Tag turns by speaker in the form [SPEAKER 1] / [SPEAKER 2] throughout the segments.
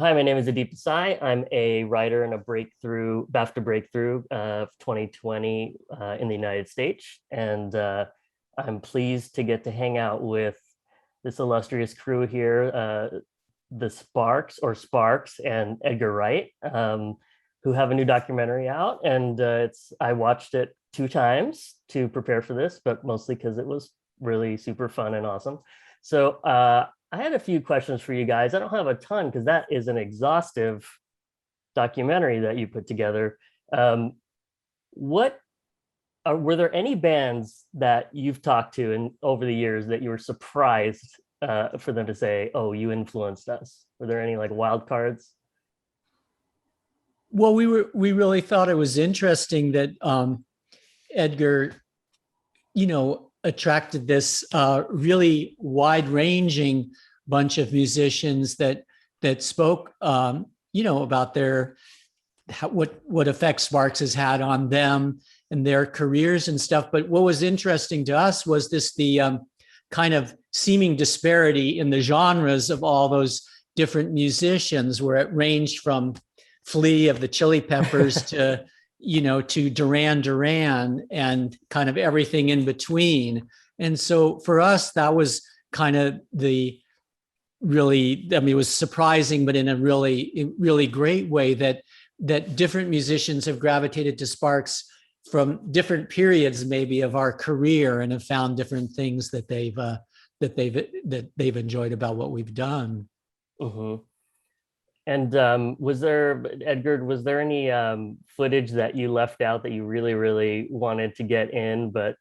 [SPEAKER 1] Hi, my name is Adip Desai. I'm a writer and a BAFTA breakthrough of 2020 in the United States. And I'm pleased to get to hang out with this illustrious crew here, the Sparks and Edgar Wright, who have a new documentary out. And I watched it 2 times to prepare for this, but mostly because it was really super fun and awesome. So I had a few questions for you guys. I don't have a ton because that is an exhaustive documentary that you put together. Were there any bands that you've talked to over the years that you were surprised for them to say, "Oh, you influenced us"? Were there any like wild cards?
[SPEAKER 2] Well, we really thought it was interesting that Edgar, attracted this really wide-ranging bunch of musicians that spoke, about what effect Sparks has had on them and their careers and stuff. But what was interesting to us was the kind of seeming disparity in the genres of all those different musicians, where it ranged from Flea of the Chili Peppers to Duran Duran and kind of everything in between. And so for us, that was kind of it was surprising, but in a really great way that different musicians have gravitated to Sparks from different periods maybe of our career and have found different things that they've enjoyed about what we've done.
[SPEAKER 1] Mm-hmm. And Edgar, was there any footage that you left out that you really, really wanted to get in, but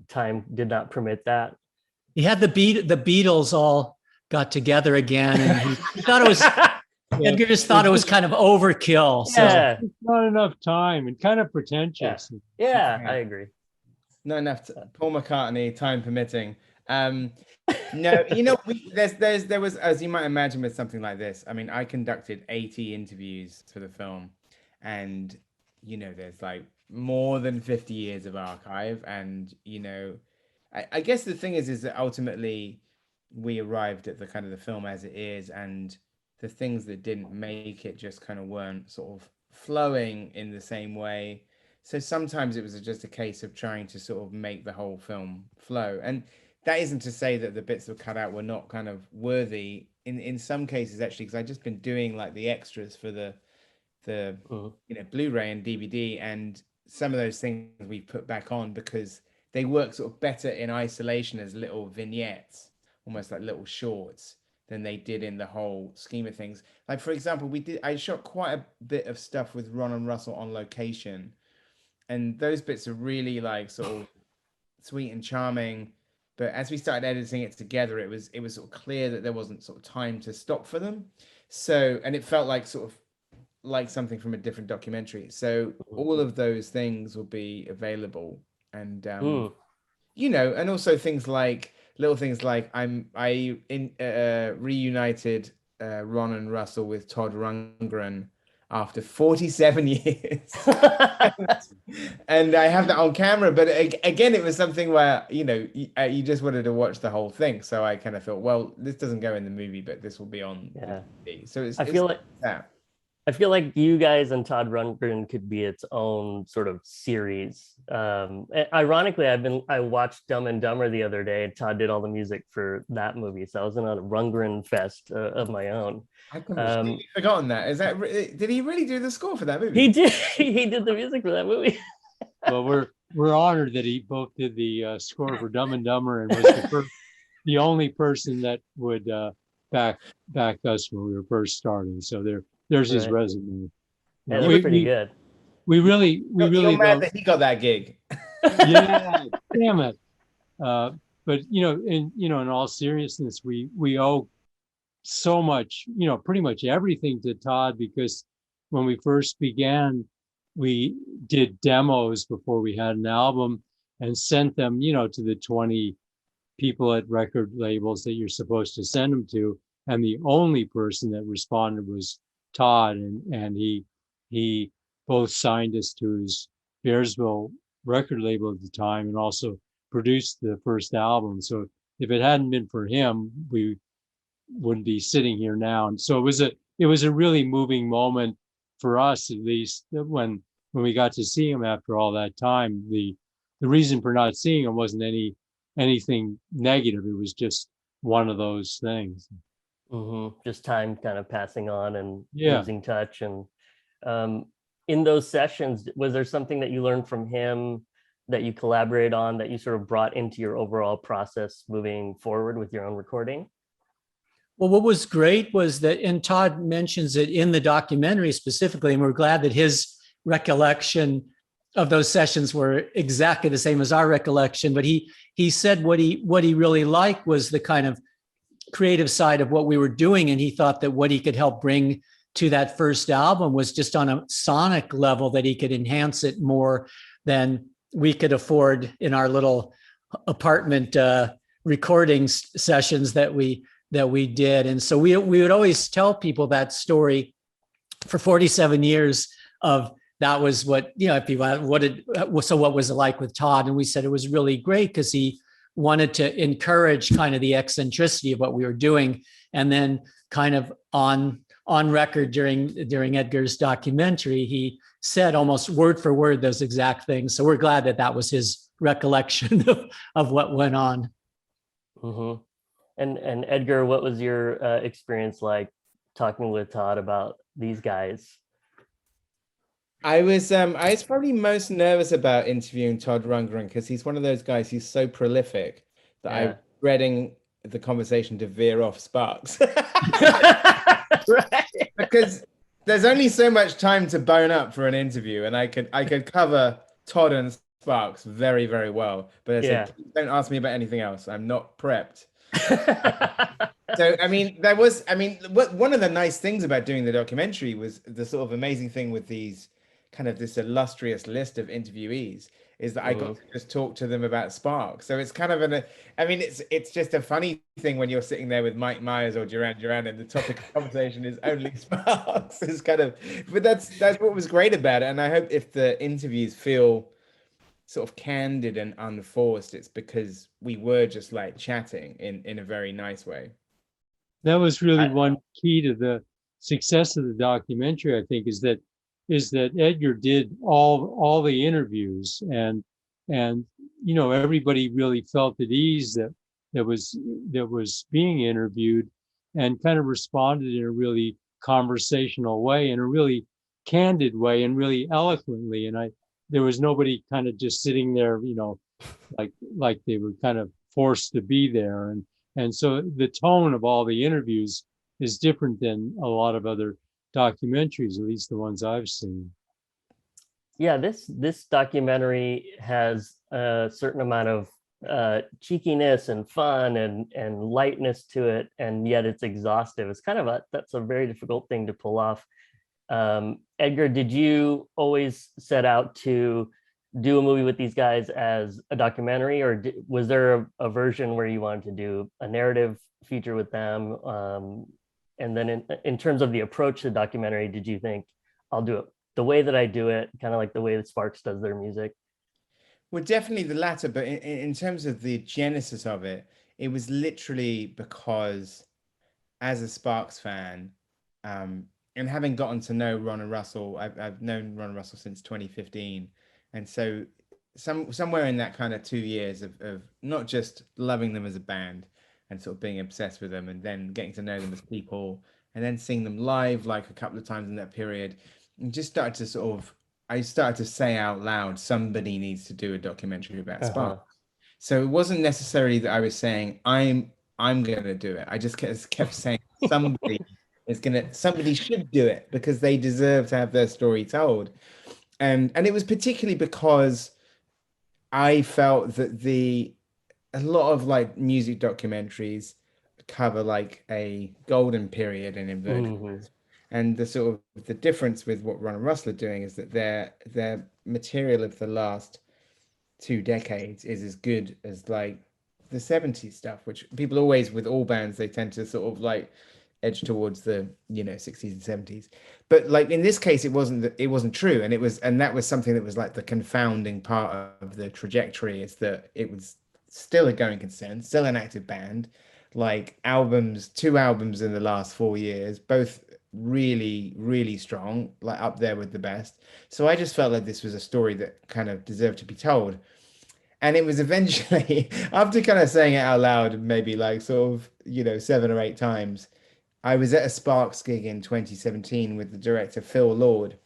[SPEAKER 1] time did not permit that?
[SPEAKER 2] He had the Beatles all got together again, and he thought it was Edgar just thought it was kind of overkill. So.
[SPEAKER 1] Yeah,
[SPEAKER 3] not enough time and kind of pretentious.
[SPEAKER 1] Yeah, I agree.
[SPEAKER 4] Not enough. Paul McCartney, time permitting. No, there was, as you might imagine with something like this, I mean, I conducted 80 interviews for the film, and there's like more than 50 years of archive, and I guess the thing is that ultimately we arrived at the kind of the film as it is, and the things that didn't make it just kind of weren't sort of flowing in the same way. So sometimes it was just a case of trying to sort of make the whole film flow. And that isn't to say that the bits that were cut out were not kind of worthy in some cases, actually, because I've just been doing like the extras for the Blu-ray and DVD, and some of those things we put back on because they work sort of better in isolation as little vignettes, almost like little shorts, than they did in the whole scheme of things. Like, for example, I shot quite a bit of stuff with Ron and Russell on location, and those bits are really like sort of sweet and charming. But as we started editing it together, it was sort of clear that there wasn't sort of time to stop for them. So, and it felt like sort of like something from a different documentary. So all of those things will be available, and and also little things like I reunited Ron and Russell with Todd Rundgren after 47 years. And I have that on camera, but again, it was something where you just wanted to watch the whole thing, so I kind of thought, well, this doesn't go in the movie, but this will be on the TV. So
[SPEAKER 1] I feel like you guys and Todd Rundgren could be its own sort of series. Ironically, I watched Dumb and Dumber the other day. Todd did all the music for that movie, so I was in a Rundgren fest of my own.
[SPEAKER 4] I completely forgotten that. Did he really do the score for that movie?
[SPEAKER 1] He did. He did the music for that movie.
[SPEAKER 3] Well, we're honored that he both did the score for Dumb and Dumber and was the only person that would back us when we were first starting. So there's his resume.
[SPEAKER 1] Yeah, they were pretty good.
[SPEAKER 3] We really
[SPEAKER 4] mad that he got that gig.
[SPEAKER 3] Yeah, damn it. But in all seriousness, we owe so much, pretty much everything to Todd, because when we first began, we did demos before we had an album and sent them, to the 20 people at record labels that you're supposed to send them to. And the only person that responded was Todd, and he both signed us to his Bearsville record label at the time and also produced the first album. So if it hadn't been for him, we wouldn't be sitting here now. And so it it was a really moving moment for us, at least when we got to see him after all that time. The reason for not seeing him wasn't anything negative. It was just one of those things.
[SPEAKER 1] Just time kind of passing on and
[SPEAKER 3] Yeah.
[SPEAKER 1] losing touch. And in those sessions, was there something that you learned from him that you collaborate on that you sort of brought into your overall process moving forward with your own recording?
[SPEAKER 2] Well, what was great was that, and Todd mentions it in the documentary specifically, and we're glad that his recollection of those sessions were exactly the same as our recollection. But he said what he really liked was the kind of creative side of what we were doing, and he thought that what he could help bring to that first album was just on a sonic level, that he could enhance it more than we could afford in our little apartment recording sessions that we did. And so we would always tell people that story for 47 years of that was what, you know, if you what was it like with Todd? And we said it was really great because he wanted to encourage kind of the eccentricity of what we were doing. And then kind of on record during Edgar's documentary, he said almost word for word those exact things. So we're glad that was his recollection of what went on.
[SPEAKER 1] Mm-hmm. And Edgar, what was your experience like talking with Todd about these guys?
[SPEAKER 4] I was probably most nervous about interviewing Todd Rundgren because he's one of those guys who's so prolific that I'm dreading the conversation to veer off Sparks.
[SPEAKER 1] Right.
[SPEAKER 4] Because there's only so much time to bone up for an interview, and I could cover Todd and Sparks very, very well. But I said, don't ask me about anything else. I'm not prepped. So I mean, one of the nice things about doing the documentary was the sort of amazing thing with these kind of this illustrious list of interviewees is that I got to just talk to them about Sparks. So it's kind of it's just a funny thing when you're sitting there with Mike Myers or Duran Duran and the topic of conversation is only Sparks. It's kind of, but that's what was great about it. And I hope if the interviews feel sort of candid and unforced, it's because we were just like chatting in a very nice way.
[SPEAKER 3] That was really one key to the success of the documentary, I think, is that Edgar did all the interviews, and you know, everybody really felt at ease that was being interviewed, and kind of responded in a really conversational way, in a really candid way, and really eloquently. And there was nobody kind of just sitting there, you know, like they were kind of forced to be there. And so the tone of all the interviews is different than a lot of other documentaries, at least the ones I've seen.
[SPEAKER 1] Yeah, this documentary has a certain amount of cheekiness and fun and lightness to it, and yet it's exhaustive. It's kind of that's a very difficult thing to pull off. Edgar, did you always set out to do a movie with these guys as a documentary, or was there a version where you wanted to do a narrative feature with them? And then in terms of the approach to the documentary, did you think, I'll do it the way that I do it, kind of like the way that Sparks does their music?
[SPEAKER 4] Well, definitely the latter, but in terms of the genesis of it, it was literally because as a Sparks fan, and having gotten to know Ron and Russell, I've known Ron and Russell since 2015. And so somewhere in that kind of 2 years of not just loving them as a band and sort of being obsessed with them, and then getting to know them as people, and then seeing them live like a couple of times in that period, and just I started to say out loud, somebody needs to do a documentary about Sparks. So it wasn't necessarily that I was saying, I'm going to do it. I just kept saying somebody should do it because they deserve to have their story told. And it was particularly because I felt that a lot of like music documentaries cover like a golden period in inverted commas. And the sort of the difference with what Ron and Russell are doing is that their material of the last 2 decades is as good as like the 70s stuff, which people always, with all bands, they tend to sort of like edge towards the 60s and 70s. But like in this case, it wasn't true, and that was something that was like the confounding part of the trajectory, is that it was still a going concern, still an active band, like 2 albums in the last 4 years, both really, really strong, like up there with the best. So I just felt like this was a story that kind of deserved to be told. And it was eventually, after kind of saying it out loud, maybe like sort of, 7 or 8 times, I was at a Sparks gig in 2017 with the director Phil Lord,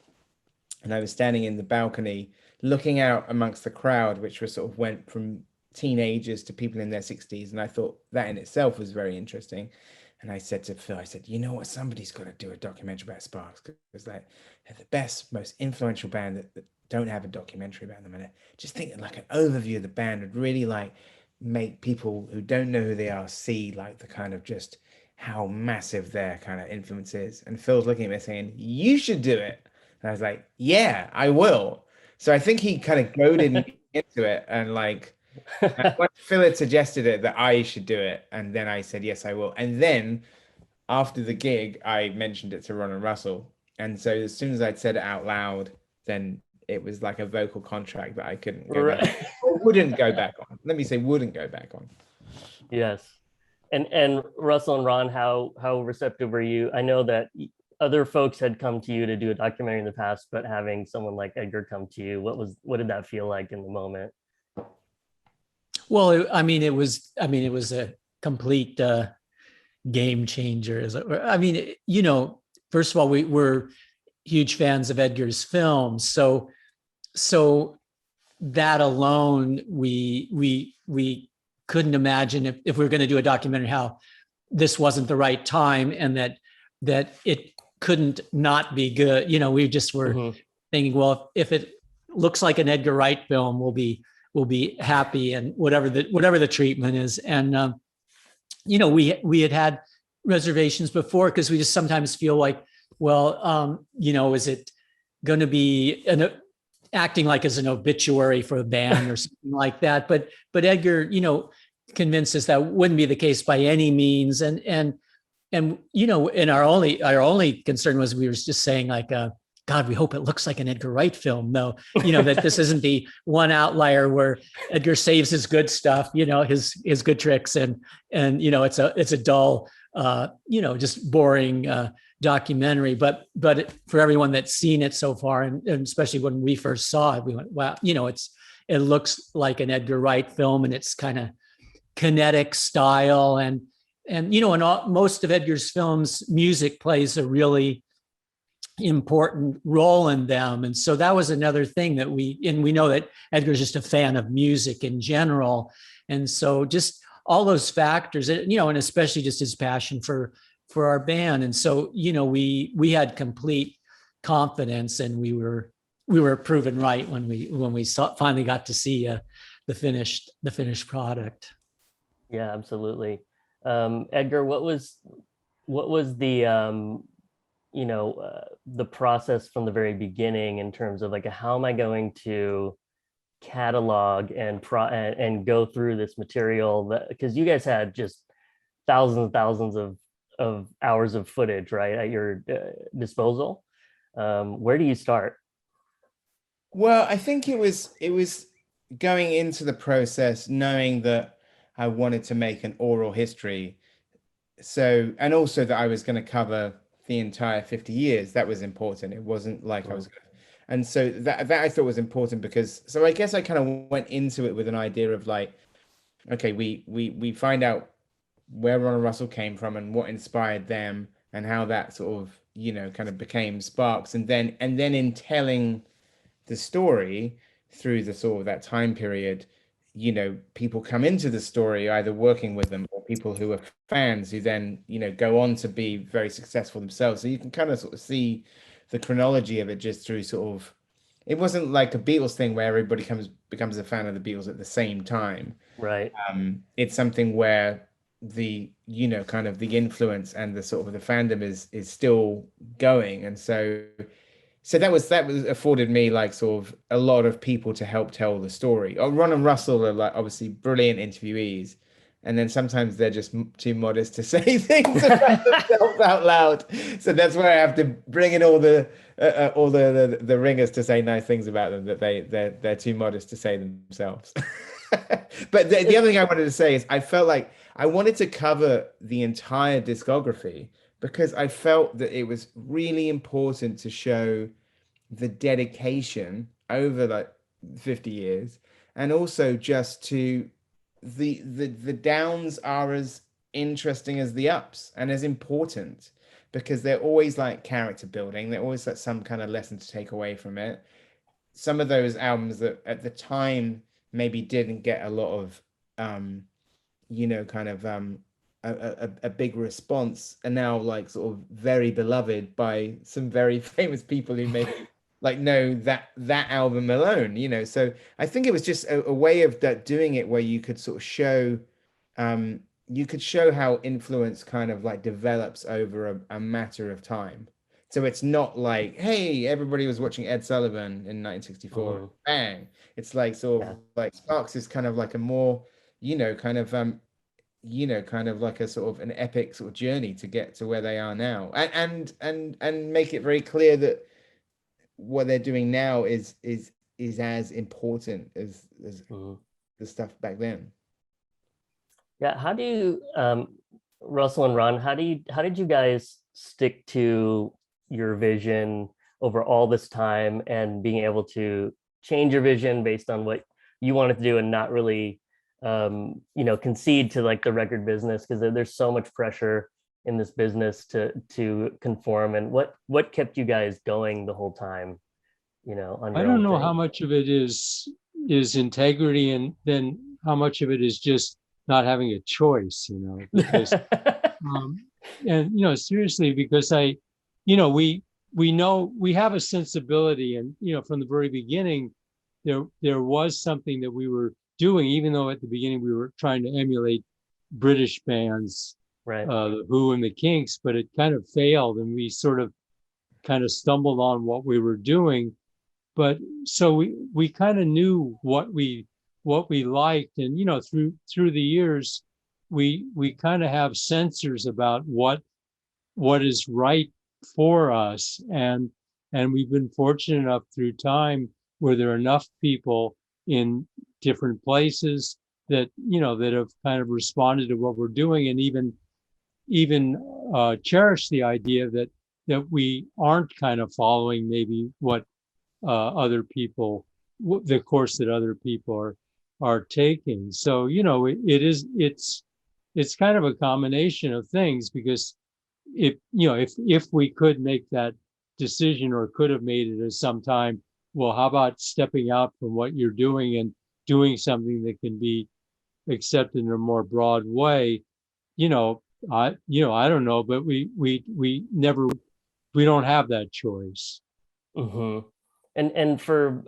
[SPEAKER 4] and I was standing in the balcony looking out amongst the crowd, which was sort of went from teenagers to people in their 60s. And I thought that in itself was very interesting. And I said to Phil, I said, you know what, somebody's got to do a documentary about Sparks, because they're the best, most influential band that don't have a documentary about them. And I just think that like an overview of the band would really like make people who don't know who they are see like the kind of just how massive their kind of influence is. And Phil's looking at me saying, you should do it. And I was like, yeah, I will. So I think he kind of goaded me into it. And like, when Phil had suggested it, that I should do it. And then I said, yes, I will. And then after the gig, I mentioned it to Ron and Russell. And so as soon as I'd said it out loud, then it was like a vocal contract that I couldn't go back, or wouldn't go back on. Let me say wouldn't go back on.
[SPEAKER 1] Yes. And Russell and Ron, how receptive were you? I know that other folks had come to you to do a documentary in the past, but having someone like Edgar come to you, what did that feel like in the moment?
[SPEAKER 2] Well, it was a complete game changer. First of all, we're huge fans of Edgar's films, so that alone, we couldn't imagine if we were going to do a documentary how this wasn't the right time, and that it couldn't not be good. We just were thinking, well, if it looks like an Edgar Wright film, we'll be happy, and whatever the treatment is. And we had reservations before, because we just sometimes feel like, well, is it going to be acting like as an obituary for a band or something like that? But Edgar, convinced us that wouldn't be the case by any means. And our only concern was, we were just saying like, God, we hope it looks like an Edgar Wright film. No, that this isn't the one outlier where Edgar saves his good stuff, his good tricks, and it's a dull, just boring documentary. But for everyone that's seen it so far, and especially when we first saw it, we went, wow, it looks like an Edgar Wright film, and it's kind of kinetic style, and most of Edgar's films, music plays a really important role in them. And so that was another thing that we know that Edgar's just a fan of music in general. And so just all those factors, and especially just his passion for our band. And so, we had complete confidence, and we were proven right when we finally got to see the finished product.
[SPEAKER 1] Yeah, absolutely. Edgar, what was the the process from the very beginning in terms of like, how am I going to catalog and go through this material? Because you guys had just thousands and thousands of hours of footage, right, at your disposal. Where do you start?
[SPEAKER 4] Well, I think it was going into the process knowing that I wanted to make an oral history. So, and also that I was going to cover the entire 50 years. That was important. It wasn't like I was going to, and so that I thought was important, because, so I guess I kind of went into it with an idea of like, okay, we find out where Ron and Russell came from and what inspired them, and how that sort of, kind of became Sparks. And then in telling the story through the sort of that time period, people come into the story either working with them or people who are fans who then, go on to be very successful themselves. So you can kind of sort of see the chronology of it just through sort of, it wasn't like a Beatles thing where everybody becomes a fan of the Beatles at the same time.
[SPEAKER 1] Right.
[SPEAKER 4] It's something where the, kind of the influence and the sort of the fandom is still going. And so that was afforded me like sort of a lot of people to help tell the story. Ron and Russell are like obviously brilliant interviewees, and then sometimes they're just too modest to say things about themselves out loud. So that's where I have to bring in all the ringers to say nice things about them, that they're too modest to say themselves. But the other thing I wanted to say is I felt like I wanted to cover the entire discography, because I felt that it was really important to show the dedication over like 50 years, and also just to the downs are as interesting as the ups and as important, because they're always like character building. They're always like some kind of lesson to take away from it. Some of those albums that at the time maybe didn't get a lot of kind of a big response, and now like sort of very beloved by some very famous people who maybe like know that album alone, so I think it was just a way of that, doing it where you could sort of show how influence kind of like develops over a matter of time. So it's not like, hey, everybody was watching Ed Sullivan in 1964, bang. It's like sort of like Sparks is kind of like a more kind of like a sort of an epic sort of journey to get to where they are now, and make it very clear that what they're doing now is as important as the stuff back then.
[SPEAKER 1] Yeah, how do you, Russell and Ron, how did you guys stick to your vision over all this time, and being able to change your vision based on what you wanted to do and not really concede to like the record business, because there's so much pressure in this business to conform, and what kept you guys going the whole time, on
[SPEAKER 3] I
[SPEAKER 1] your
[SPEAKER 3] don't
[SPEAKER 1] own
[SPEAKER 3] know
[SPEAKER 1] thing?
[SPEAKER 3] how much of it is integrity, and then how much of it is just not having a choice, because and seriously, because we know we have a sensibility, and from the very beginning there was something that we were doing, even though at the beginning we were trying to emulate British bands,
[SPEAKER 1] Right.
[SPEAKER 3] The Who and the Kinks, but it kind of failed, and we sort of kind of stumbled on what we were doing. But so we kind of knew what we liked, and through the years we kind of have sensors about what is right for us, and we've been fortunate enough through time where there are enough people in different places that that have kind of responded to what we're doing, and even cherish the idea that we aren't kind of following maybe what other people, the course that other people are taking. So it's kind of a combination of things, because if we could make that decision, or could have made it at some time, well, how about stepping out from what you're doing and doing something that can be accepted in a more broad way? I don't know, but we never, we don't have that choice.
[SPEAKER 1] Mm-hmm. And for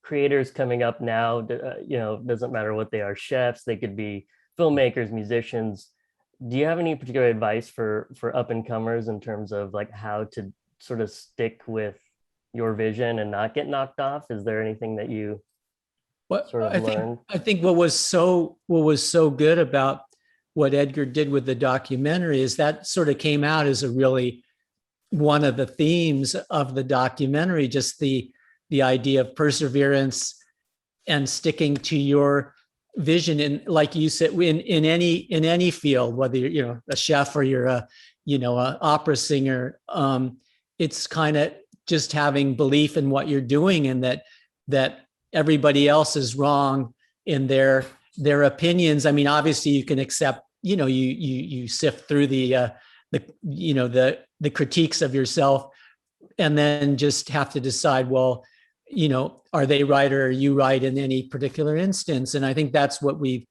[SPEAKER 1] creators coming up now, doesn't matter what they are, chefs, they could be filmmakers, musicians. Do you have any particular advice for up and comers in terms of like how to sort of stick with your vision and not get knocked off? Is there anything that you sort of learned?
[SPEAKER 2] I think what was so good about what Edgar did with the documentary is that sort of came out as a really one of the themes of the documentary, just the idea of perseverance and sticking to your vision. And like you said, in any field, whether you're a chef or you're a opera singer, it's kind of just having belief in what you're doing, and that everybody else is wrong in their opinions. I mean, obviously you can accept, you sift through the critiques of yourself, and then just have to decide, well, are they right or are you right in any particular instance? And I think that's what we've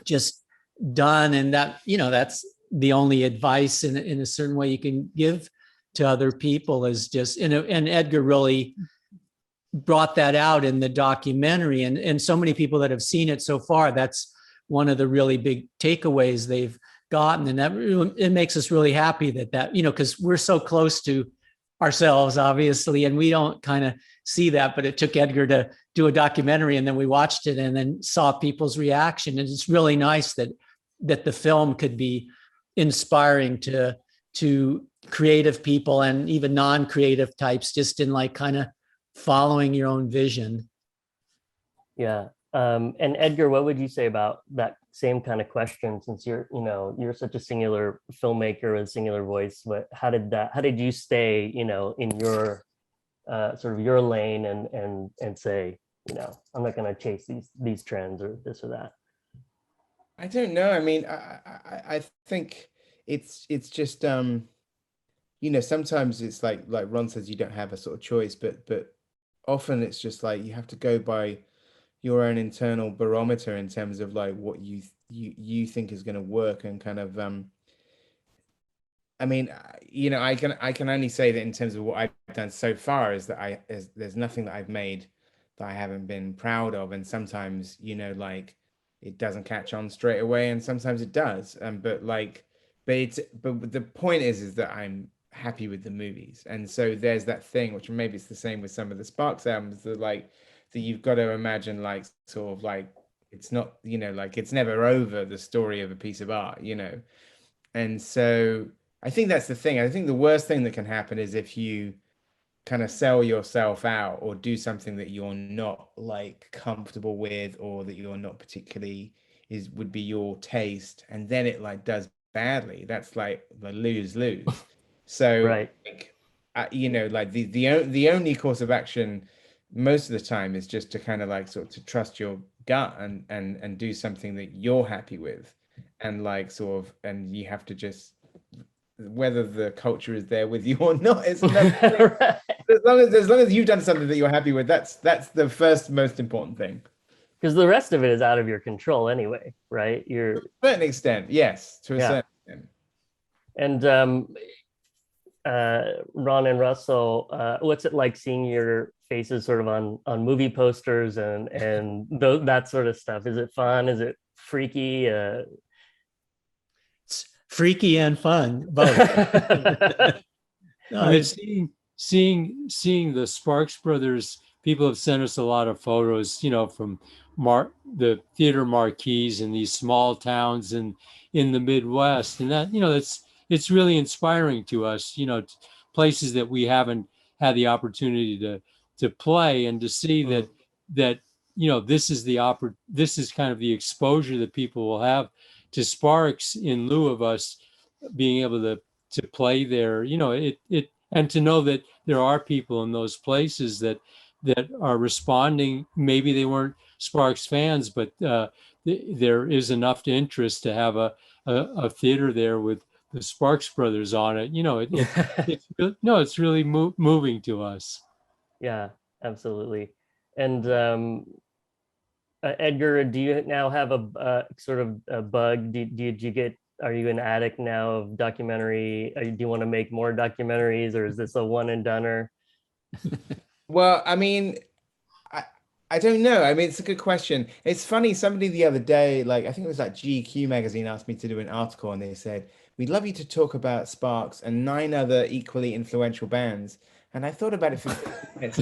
[SPEAKER 2] just done. And that, that's the only advice in a certain way you can give to other people, is just, and Edgar really brought that out in the documentary, and so many people that have seen it so far, that's one of the really big takeaways they've gotten. And that it makes us really happy that because we're so close to ourselves, obviously, and we don't kind of see that, but it took Edgar to do a documentary, and then we watched it and then saw people's reaction. And it's really nice that the film could be inspiring to creative people and even non-creative types, just in like kind of following your own vision.
[SPEAKER 1] Yeah. And Edgar, what would you say about that same kind of question, since you're such a singular filmmaker with a singular voice. But how did you stay, in your sort of your lane and say, I'm not going to chase these trends or this or that?
[SPEAKER 4] I don't know. I mean, I think it's just sometimes it's like Ron says, you don't have a sort of choice, but often it's just like you have to go by your own internal barometer in terms of like what you think is going to work, and kind of I mean, I can only say that in terms of what I've done so far is that there's nothing that I've made that I haven't been proud of, and sometimes like it doesn't catch on straight away, and sometimes it does. But the point is that I'm happy with the movies, and so there's that thing, which maybe it's the same with some of the Sparks albums, that you've got to imagine like sort of like it's not like it's never over, the story of a piece of art, and so I think that's the thing. I think the worst thing that can happen is if you kind of sell yourself out or do something that you're not like comfortable with, or that you're not particularly would be your taste, and then it like does badly. That's like the lose. So
[SPEAKER 1] Right.
[SPEAKER 4] like, like the only course of action most of the time is just to kind of like sort of to trust your gut and do something that you're happy with, and like sort of, and you have to just, whether the culture is there with you or not, it's another
[SPEAKER 1] Right.
[SPEAKER 4] as long as you've done something that you're happy with, that's the first most important thing.
[SPEAKER 1] Because the rest of it is out of your control anyway, right?
[SPEAKER 4] To a certain extent, yes, to a certain extent.
[SPEAKER 1] And Ron and Russell, what's it like seeing your faces sort of on movie posters and that sort of stuff? Is it fun? Is it freaky?
[SPEAKER 2] It's freaky and fun, both.
[SPEAKER 3] I mean, seeing the Sparks Brothers, people have sent us a lot of photos, from the theater marquees in these small towns in the Midwest, and that it's really inspiring to us, places that we haven't had the opportunity to play, and to see that this is kind of the exposure that people will have to Sparks in lieu of us being able to play there, and to know that there are people in those places that are responding. Maybe they weren't Sparks fans, but there is enough interest to have a theater there with the Sparks Brothers on it. It's really moving to us.
[SPEAKER 1] Yeah, absolutely. And Edgar, do you now have a sort of a bug? Did you get? Are you an addict now of documentary? Do you want to make more documentaries, or is this a one and doneer?
[SPEAKER 4] Well, I mean, I don't know. I mean, it's a good question. It's funny. Somebody the other day, like I think it was like GQ magazine, asked me to do an article, and they said, "We'd love you to talk about Sparks and 9 other equally influential bands." And I thought about it for 5 minutes.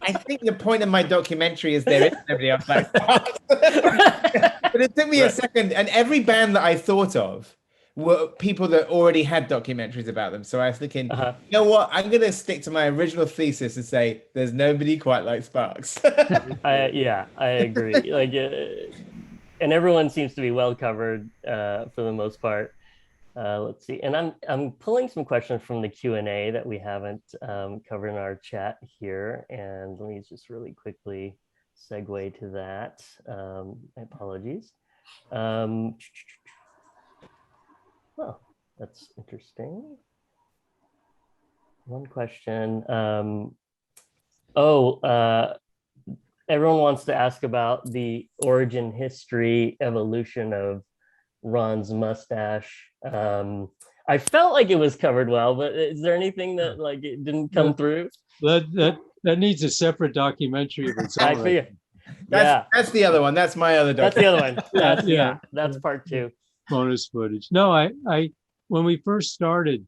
[SPEAKER 4] I think the point of my documentary is there is nobody else like Sparks. But it took me a second, and every band that I thought of were people that already had documentaries about them. So I was thinking, you know what? I'm going to stick to my original thesis and say there's nobody quite like Sparks.
[SPEAKER 1] I agree. Like, and everyone seems to be well covered for the most part. Let's see, and I'm pulling some questions from the Q&A that we haven't covered in our chat here, and let me just really quickly segue to that. My apologies. Well, that's interesting. One question. Everyone wants to ask about the origin, history, evolution of Ron's mustache. I felt like it was covered well, but is there anything that like it didn't come through?
[SPEAKER 3] That needs a separate documentary of its own.
[SPEAKER 1] I figure.
[SPEAKER 4] That's the other one. That's my other documentary.
[SPEAKER 1] That's the other one. That's part 2. Bonus
[SPEAKER 3] footage. No, I when we first started,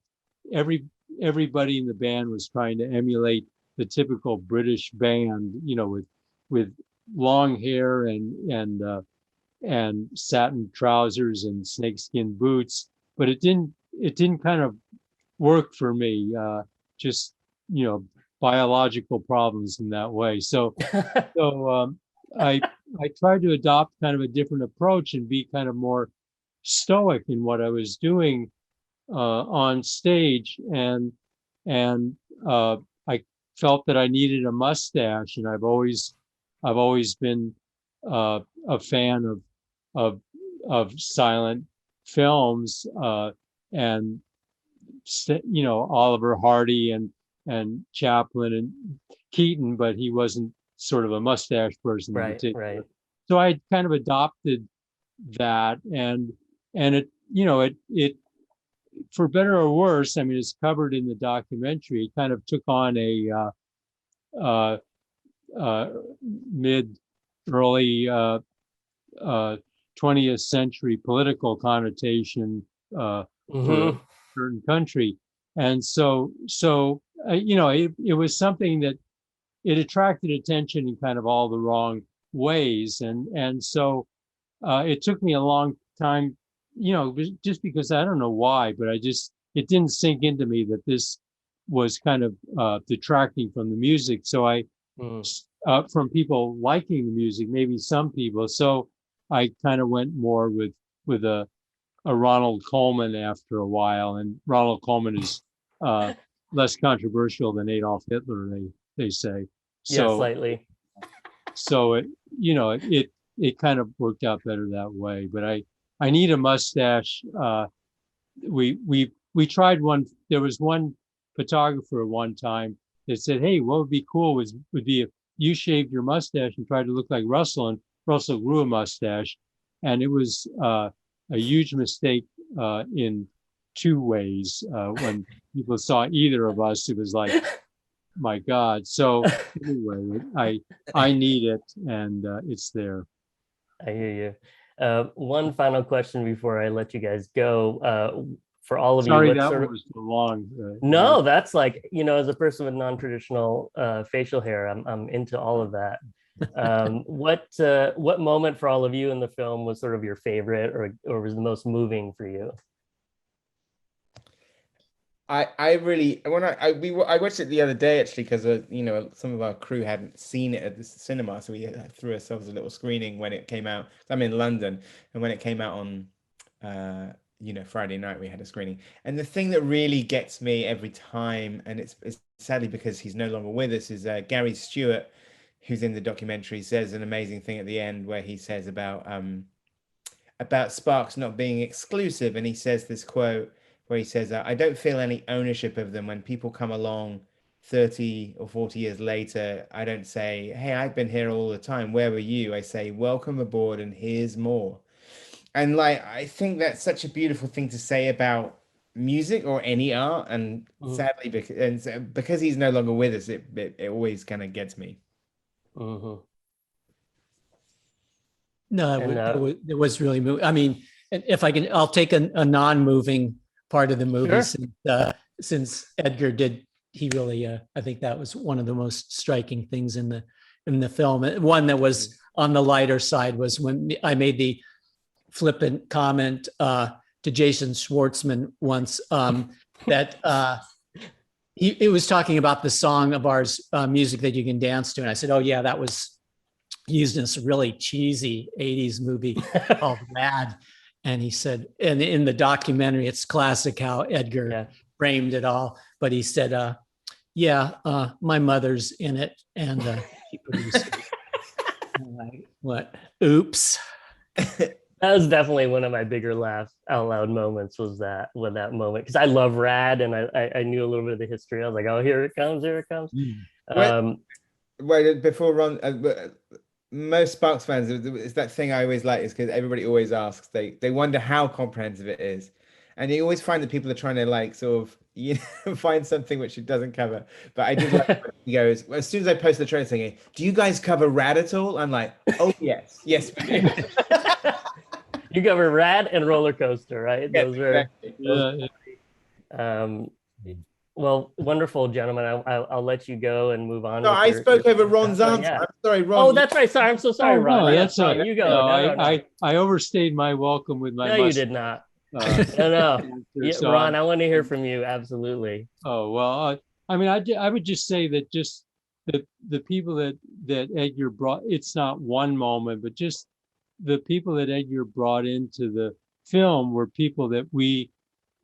[SPEAKER 3] everybody in the band was trying to emulate the typical British band, with long hair and satin trousers and snakeskin boots, but it didn't kind of work for me. Just biological problems in that way. So I I tried to adopt kind of a different approach and be kind of more stoic in what I was doing on stage, and I felt that I needed a mustache, and I've always been a fan of silent films, and Oliver Hardy and Chaplin and Keaton, but he wasn't sort of a mustache person in particular.
[SPEAKER 1] Right.
[SPEAKER 3] So I kind of adopted that, and it for better or worse, I mean, it's covered in the documentary. It kind of took on a early 20th century political connotation for a certain country, and so it was something that it attracted attention in kind of all the wrong ways, and so it took me a long time, just because I don't know why, but it didn't sink into me that this was kind of detracting from the music. So from people liking the music, maybe some people. So I kind of went more with a Ronald Coleman after a while, and Ronald Coleman is less controversial than Adolf Hitler, they say. So,
[SPEAKER 1] yeah, slightly.
[SPEAKER 3] So it kind of worked out better that way. But I need a mustache. We tried one. There was one photographer one time that said, "Hey, what would be cool would be if you shaved your mustache and tried to look like Russell." And Russell grew a mustache, and it was a huge mistake in two ways. When people saw either of us, it was like, my God. So anyway, I need it, and it's there.
[SPEAKER 1] I hear you. One final question before I let you guys go. For all of
[SPEAKER 3] Sorry,
[SPEAKER 1] you,
[SPEAKER 3] that one was so long.
[SPEAKER 1] No, that's like, as a person with non-traditional facial hair, I'm into all of that. What moment for all of you in the film was sort of your favorite, or was the most moving for you?
[SPEAKER 4] I watched it the other day actually, because some of our crew hadn't seen it at the cinema, so we threw ourselves a little screening when it came out. I'm in London, and when it came out on Friday night, we had a screening. And the thing that really gets me every time, and it's sadly because he's no longer with us, is Gary Stewart, who's in the documentary, says an amazing thing at the end where he says about Sparks not being exclusive, and he says this quote where he says, "I don't feel any ownership of them. When people come along 30 or 40 years later, I don't say, 'Hey, I've been here all the time. Where were you?' I say, 'Welcome aboard, and here's more.'" And I think that's such a beautiful thing to say about music or any art. And sadly, because he's no longer with us, it always kind of gets me.
[SPEAKER 1] Mm-hmm.
[SPEAKER 2] No, it was really moving. I mean, if I can, I'll take a non-moving part of the movie. Sure. Since Edgar did, he really, I think that was one of the most striking things in the film. One that was on the lighter side was when I made the flippant comment to Jason Schwartzman once that he was talking about the song of ours, music that you can dance to, and I said, "Oh yeah, that was used in this really cheesy 80s movie called Rad." And he said, and in the documentary, it's classic how Edgar framed it all. But he said, my mother's in it, and he produced it. Like, what? Oops.
[SPEAKER 1] That was definitely one of my bigger laugh out loud moments, was that moment, because I love Rad, and I knew a little bit of the history. I was like, oh, here it comes.
[SPEAKER 4] Wait, before Ron, most Sparks fans, it's that thing I always like, is because everybody always asks, they wonder how comprehensive it is, and you always find that people are trying to sort of find something which it doesn't cover. But I did like when he goes, as soon as I post the trailer saying, "Do you guys cover Rad at all?" I'm like, "Oh yes, we do."
[SPEAKER 1] You cover Rad and Roller Coaster, right?
[SPEAKER 4] Yes,
[SPEAKER 1] Those are
[SPEAKER 4] exactly.
[SPEAKER 1] Well, wonderful, gentlemen. I'll let you go and move on.
[SPEAKER 4] No, I spoke over Ron's answer. I'm sorry, Ron.
[SPEAKER 1] Oh, that's right. Sorry, I'm so sorry, Ron.
[SPEAKER 3] No, that's
[SPEAKER 1] right. You go.
[SPEAKER 3] No, I overstayed my welcome with my.
[SPEAKER 1] No, you did not. No. Yeah, Ron, I want to hear from you. Absolutely.
[SPEAKER 3] Oh well, I mean, I would just say that just the people that Edgar brought, it's not one moment, but just the people that Edgar brought into the film were people that we,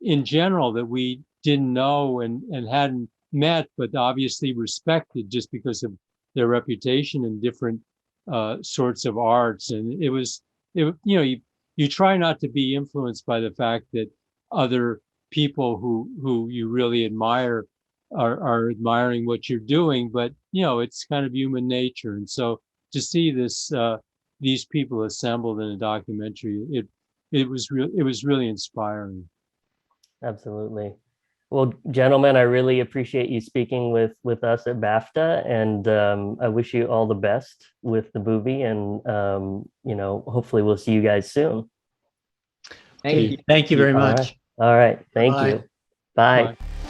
[SPEAKER 3] in general, that we didn't know and hadn't met, but obviously respected just because of their reputation in different sorts of arts. And you try not to be influenced by the fact that other people who you really admire are admiring what you're doing, but it's kind of human nature. And so to see these people assembled in a documentary, it was really inspiring.
[SPEAKER 1] Absolutely. Well, gentlemen, I really appreciate you speaking with us at BAFTA, and I wish you all the best with the movie. And hopefully, we'll see you guys soon.
[SPEAKER 4] Thank you.
[SPEAKER 2] Thank you very
[SPEAKER 1] All
[SPEAKER 2] much.
[SPEAKER 1] right. All right. Thank
[SPEAKER 2] Bye.
[SPEAKER 1] you. Bye.
[SPEAKER 3] Bye.